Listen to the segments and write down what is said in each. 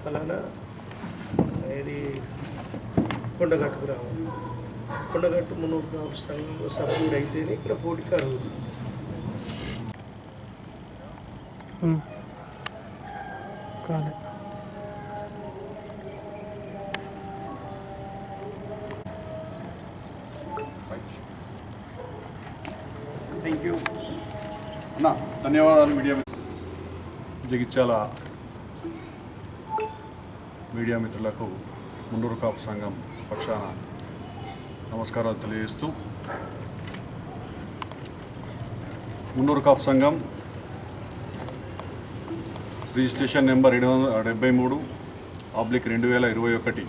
అలానా ఇది కొండగట్టుకు రావాలి. కొండగట్టు మున్నూరు కాపు సంఘంలో సభ్యుడు అయితేనే ఇక్కడ పోటీకి అర్హులు. థ్యాంక్ యూ అన్న, ధన్యవాదాలు. మీడియా జగిత్యాల మీడియా మిత్రులకు మున్నూరు కాపు సంఘం పక్షాన నమస్కారాలు తెలియజేస్తూ, మున్నూరు కాపు సంఘం రిజిస్ట్రేషన్ నెంబర్ 773/2021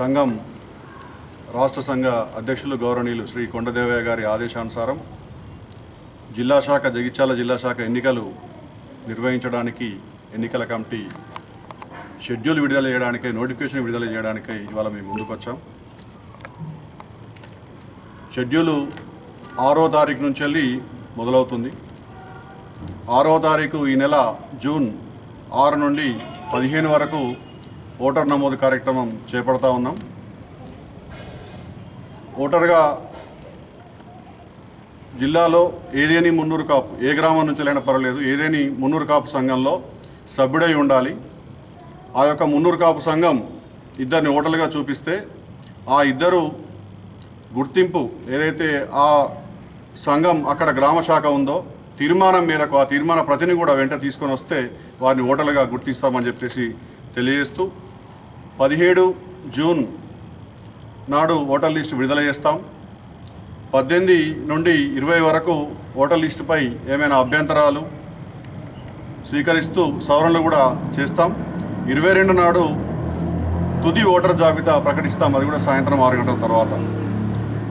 సంఘం రాష్ట్ర సంఘ అధ్యక్షులు గౌరవనీయులు శ్రీ కొండదేవయ్య గారి ఆదేశానుసారం జిల్లా శాఖ జగిత్యాల జిల్లా శాఖ ఎన్నికలు నిర్వహించడానికి ఎన్నికల కమిటీ షెడ్యూల్ విడుదల చేయడానికై, నోటిఫికేషన్ విడుదల చేయడానికై ఇవాళ మేము ముందుకు వచ్చాం. షెడ్యూలు 6వ తారీఖు నుంచి వెళ్ళి మొదలవుతుంది. 6వ తారీఖు ఈ నెల జూన్ 6 నుండి 15 వరకు ఓటర్ నమోదు కార్యక్రమం చేపడతా ఉన్నాం. ఓటర్గా జిల్లాలో ఏదేని మున్నూరు కాపు, ఏ గ్రామం నుంచి అయినా పర్వాలేదు, ఏదేని మున్నూరు కాపు సంఘంలో సభ్యుడై ఉండాలి. ఆ యొక్క మున్నూరు కాపు సంఘం ఇద్దరిని ఓటర్లుగా చూపిస్తే ఆ ఇద్దరు గుర్తింపు ఏదైతే ఆ సంఘం అక్కడ గ్రామ శాఖ ఉందో తీర్మానం మేరకు ఆ తీర్మాన ప్రతిని కూడా వెంట తీసుకొని వస్తే వారిని ఓటర్లుగా గుర్తిస్తామని చెప్పేసి తెలియజేస్తూ 17 జూన్ నాడు ఓటర్ లిస్టు విడుదల చేస్తాం. 18 నుండి 20 వరకు ఓటర్ లిస్టుపై ఏమైనా అభ్యంతరాలు స్వీకరిస్తూ సవరణలు కూడా చేస్తాం. 22 నాడు తుది ఓటర్ జాబితా ప్రకటిస్తాం, అది కూడా సాయంత్రం 6 గంటల తర్వాత.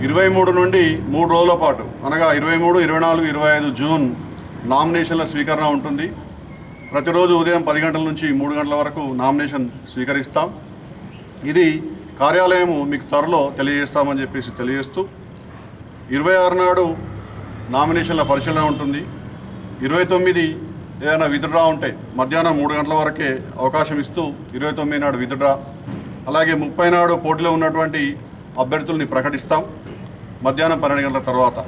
23 నుండి 3 రోజుల పాటు అనగా 23, 24, 25 జూన్ నామినేషన్ల స్వీకరణ ఉంటుంది. ప్రతిరోజు ఉదయం 10 గంటల నుంచి 3 గంటల వరకు నామినేషన్ స్వీకరిస్తాం. ఇది కార్యాలయము మీకు త్వరలో తెలియజేస్తామని చెప్పేసి తెలియజేస్తూ 26 నాడు నామినేషన్ల పరిశీలన ఉంటుంది. 29 ఏదైనా విత్డ్రా ఉంటే మధ్యాహ్నం 3 గంటల వరకే అవకాశం ఇస్తూ 29 నాడు విత్డ్రా. అలాగే 30 నాడు పోటీలో ఉన్నటువంటి అభ్యర్థుల్ని ప్రకటిస్తాం మధ్యాహ్నం 12 గంటల తర్వాత.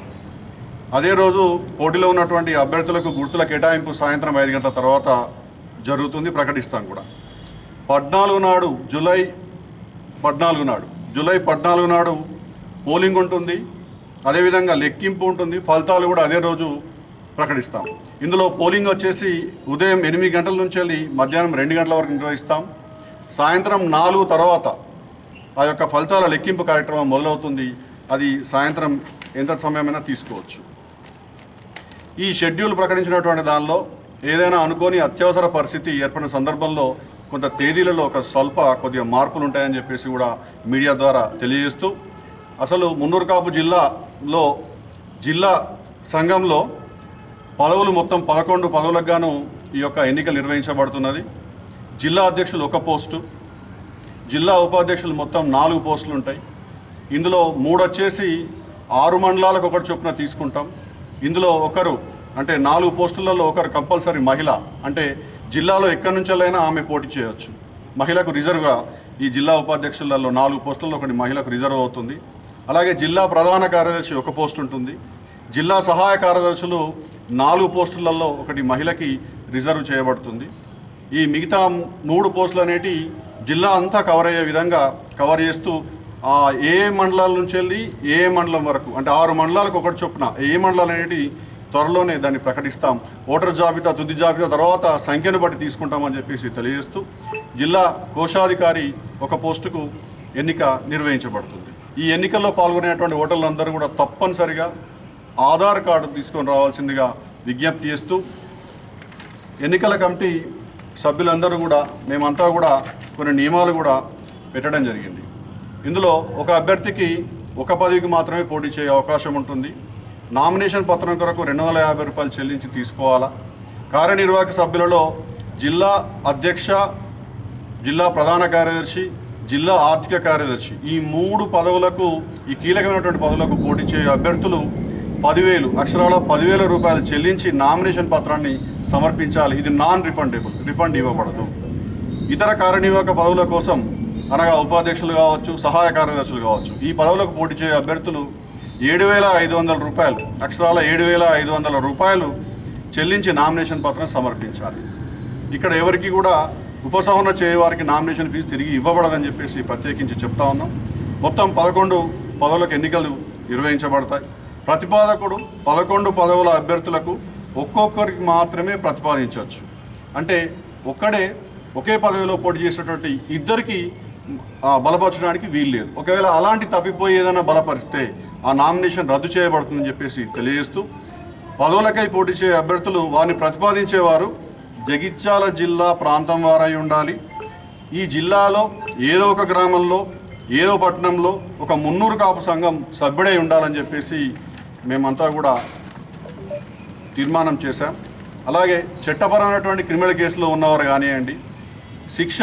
అదే రోజు పోటీలో ఉన్నటువంటి అభ్యర్థులకు గుర్తుల కేటాయింపు సాయంత్రం 5 గంటల తర్వాత జరుగుతుంది, ప్రకటిస్తాం కూడా. 14 నాడు జూలై 14 నాడు పోలింగ్ ఉంటుంది. అదేవిధంగా లెక్కింపు ఉంటుంది. ఫలితాలు కూడా అదే రోజు ప్రకటిస్తాం. ఇందులో పోలింగ్ వచ్చేసి ఉదయం 8 గంటల నుంచి వెళ్ళి మధ్యాహ్నం 2 గంటల వరకు నిర్వహిస్తాం. సాయంత్రం 4 తర్వాత ఆ యొక్క ఫలితాల లెక్కింపు కార్యక్రమం మొదలవుతుంది. అది సాయంత్రం ఎంత సమయమైనా తీసుకోవచ్చు. ఈ షెడ్యూల్ ప్రకటించినటువంటి దానిలో ఏదైనా అనుకోని అత్యవసర పరిస్థితి ఏర్పడిన సందర్భంలో కొంత తేదీలలో ఒక కొద్దిగా మార్పులు ఉంటాయని చెప్పేసి కూడా మీడియా ద్వారా తెలియజేస్తూ, అసలు మున్నూరు కాపు జిల్లాలో జిల్లా సంఘంలో పదవులు మొత్తం 11 పదవులకు గాను ఈ యొక్క ఎన్నికలు నిర్వహించబడుతున్నది. జిల్లా అధ్యక్షులు 1 పోస్టు, జిల్లా ఉపాధ్యక్షులు మొత్తం 4 పోస్టులు ఉంటాయి. ఇందులో 3 వచ్చేసి 6 మండలాలకు ఒకటి చొప్పున తీసుకుంటాం. ఇందులో ఒకరు అంటే 4 పోస్టులలో ఒకరు కంపల్సరీ మహిళ, అంటే జిల్లాలో ఎక్కడి నుంచెల్లైనా ఆమె పోటీ చేయవచ్చు. మహిళకు రిజర్వ్గా ఈ జిల్లా ఉపాధ్యక్షులలో 4 పోస్టులలో ఒకటి మహిళకు రిజర్వ్ అవుతుంది. అలాగే జిల్లా ప్రధాన కార్యదర్శి 1 పోస్ట్ ఉంటుంది. జిల్లా సహాయ కార్యదర్శులు 4 పోస్టులలో ఒకటి మహిళకి రిజర్వ్ చేయబడుతుంది. ఈ మిగతా 3 పోస్టులు అనేటి జిల్లా అంతా కవర్ అయ్యే విధంగా కవర్ చేస్తూ ఏ మండలాల నుంచి వెళ్ళి ఏ మండలం వరకు అంటే 6 మండలాలకు ఒకటి చొప్పున ఏ మండలాలు అనేటి త్వరలోనే దాన్ని ప్రకటిస్తాం. ఓటర్ జాబితా తుది జాబితా తర్వాత సంఖ్యను బట్టి తీసుకుంటామని చెప్పేసి తెలియజేస్తూ జిల్లా కోశాధికారి 1 పోస్టుకు ఎన్నిక నిర్వహించబడుతుంది. ఈ ఎన్నికల్లో పాల్గొనేటువంటి ఓటర్లందరూ కూడా తప్పనిసరిగా ఆధార్ కార్డు తీసుకొని రావాల్సిందిగా విజ్ఞప్తి చేస్తూ, ఎన్నికల కమిటీ సభ్యులందరూ కూడా మేమంతా కూడా కొన్ని నియమాలు కూడా పెట్టడం జరిగింది. ఇందులో ఒక అభ్యర్థికి 1 పదవికి మాత్రమే పోటీ చేయ అవకాశం ఉంటుంది. నామినేషన్ పత్రం కొరకు 250 రూపాయలు చెల్లించి తీసుకోవాలా. కార్యనిర్వాహక సభ్యులలో జిల్లా అధ్యక్ష, జిల్లా ప్రధాన కార్యదర్శి, జిల్లా ఆర్థిక కార్యదర్శి ఈ 3 పదవులకు, ఈ కీలకమైనటువంటి పదవులకు పోటీ చేయే అభ్యర్థులు 10,000 అక్షరాల 10,000 రూపాయలు చెల్లించి నామినేషన్ పత్రాన్ని సమర్పించాలి. ఇది నాన్ రిఫండబుల్, రిఫండ్ ఇవ్వబడదు. ఇతర కార్యనిర్వాహక పదవుల కోసం అనగా ఉపాధ్యక్షులు కావచ్చు, సహాయ కార్యదర్శులు కావచ్చు, ఈ పదవులకు పోటీ చేసే అభ్యర్థులు 7,500 రూపాయలు అక్షరాల 7,500 రూపాయలు చెల్లించి నామినేషన్ పత్రం సమర్పించాలి. ఇక్కడ ఎవరికి కూడా ఉపసంహరణ చేయవారికి నామినేషన్ ఫీజు తిరిగి ఇవ్వబడదని చెప్పేసి ప్రత్యేకించి చెప్తా ఉన్నాం. మొత్తం 11 పదవులకు ఎన్నికలు నిర్వహించబడతాయి. ప్రతిపాదకుడు 11 పదవుల అభ్యర్థులకు ఒక్కొక్కరికి మాత్రమే ప్రతిపాదించవచ్చు. అంటే ఒకే పదవిలో పోటీ చేసేటువంటి ఇద్దరికి బలపరచడానికి వీలు లేదు. ఒకవేళ అలాంటి తప్పిపోయి ఏదైనా బలపరిస్తే ఆ నామినేషన్ రద్దు చేయబడుతుందని చెప్పేసి తెలియజేస్తూ, పదవులకై పోటీ చేసే అభ్యర్థులు వారిని ప్రతిపాదించేవారు జగిత్యాల జిల్లా ప్రాంతం వారై ఉండాలి. ఈ జిల్లాలో ఏదో ఒక గ్రామంలో, ఏదో పట్టణంలో ఒక 300 కాపు సంఘం సభ్యుడై ఉండాలని చెప్పేసి మేమంతా కూడా తీర్మానం చేశాం. అలాగే చట్టపరమైనటువంటి క్రిమినల్ కేసులో ఉన్నవారు కానివ్వండి, శిక్ష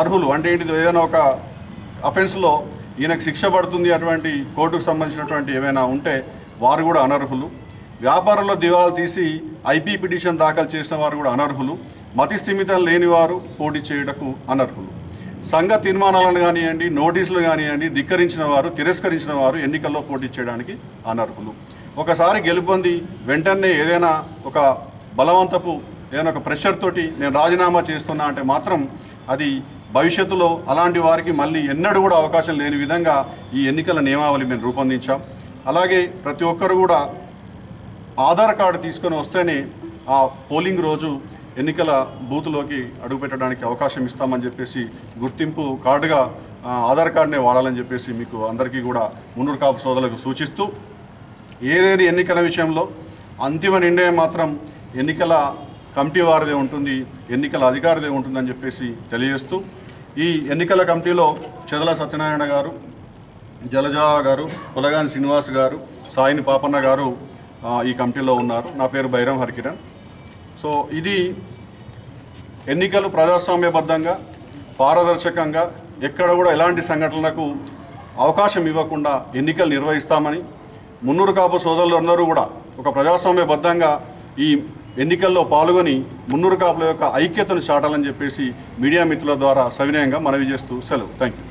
అర్హులు అంటే ఏంటిది, ఏదైనా ఒక అఫెన్స్లో ఈయనకు శిక్ష పడుతుంది అటువంటి కోర్టుకు సంబంధించినటువంటి ఏమైనా ఉంటే వారు కూడా అనర్హులు. వ్యాపారంలో దివాలా తీసి ఐపీ పిటిషన్ దాఖలు చేసిన వారు కూడా అనర్హులు. మతి స్థిమితం లేని వారు పోటీ చేయుటకు అనర్హులు. సంఘ తీర్మానాలను కానివ్వండి, నోటీసులు కానివ్వండి ధిక్కరించిన వారు, తిరస్కరించిన వారు ఎన్నికల్లో పోటీ చేయడానికి అనర్హులు. ఒకసారి గెలుపొంది వెంటనే ఏదైనా ఒక బలవంతపు ఏదైనా ఒక ప్రెషర్ తోటి నేను రాజీనామా చేస్తున్నా అంటే మాత్రం అది భవిష్యత్తులో అలాంటి వారికి మళ్ళీ ఎన్నడూ కూడా అవకాశం లేని విధంగా ఈ ఎన్నికల నియమావళి మేము రూపొందించాం. అలాగే ప్రతి ఒక్కరు కూడా ఆధార్ కార్డు తీసుకొని వస్తేనే ఆ పోలింగ్ రోజు ఎన్నికల బూత్లోకి అడుగుపెట్టడానికి అవకాశం ఇస్తామని చెప్పేసి గుర్తింపు కార్డుగా ఆధార్ కార్డునే వాడాలని చెప్పేసి మీకు అందరికీ కూడా మున్నూరు కాపు సోదరులకు సూచిస్తూ, ఏదేది ఎన్నికల విషయంలో అంతిమ నిర్ణయం మాత్రం ఎన్నికల కమిటీ వారిదే ఉంటుంది, ఎన్నికల అధికారిదే ఉంటుందని చెప్పేసి తెలియజేస్తూ, ఈ ఎన్నికల కమిటీలో చెదల సత్యనారాయణ గారు, జలజా గారు, కొలగాని శ్రీనివాస్ గారు, సాయిని పాపన్న గారు ఈ కమిటీలో ఉన్నారు. నా పేరు బైరం హరికిరణ్. సో ఇది ఎన్నికలు ప్రజాస్వామ్యబద్ధంగా, పారదర్శకంగా, ఎక్కడ కూడా ఎలాంటి సంఘటనలకు అవకాశం ఇవ్వకుండా ఎన్నికలు నిర్వహిస్తామని మున్నూరు కాపు సోదరులందరూ కూడా ఒక ప్రజాస్వామ్యబద్ధంగా ఈ ఎన్నికల్లో పాల్గొని మున్నూరు కాపుల యొక్క ఐక్యతను చాటాలని చెప్పేసి మీడియా మిత్రుల ద్వారా సవినయంగా మనవి చేస్తూ సెలవు. Thank you.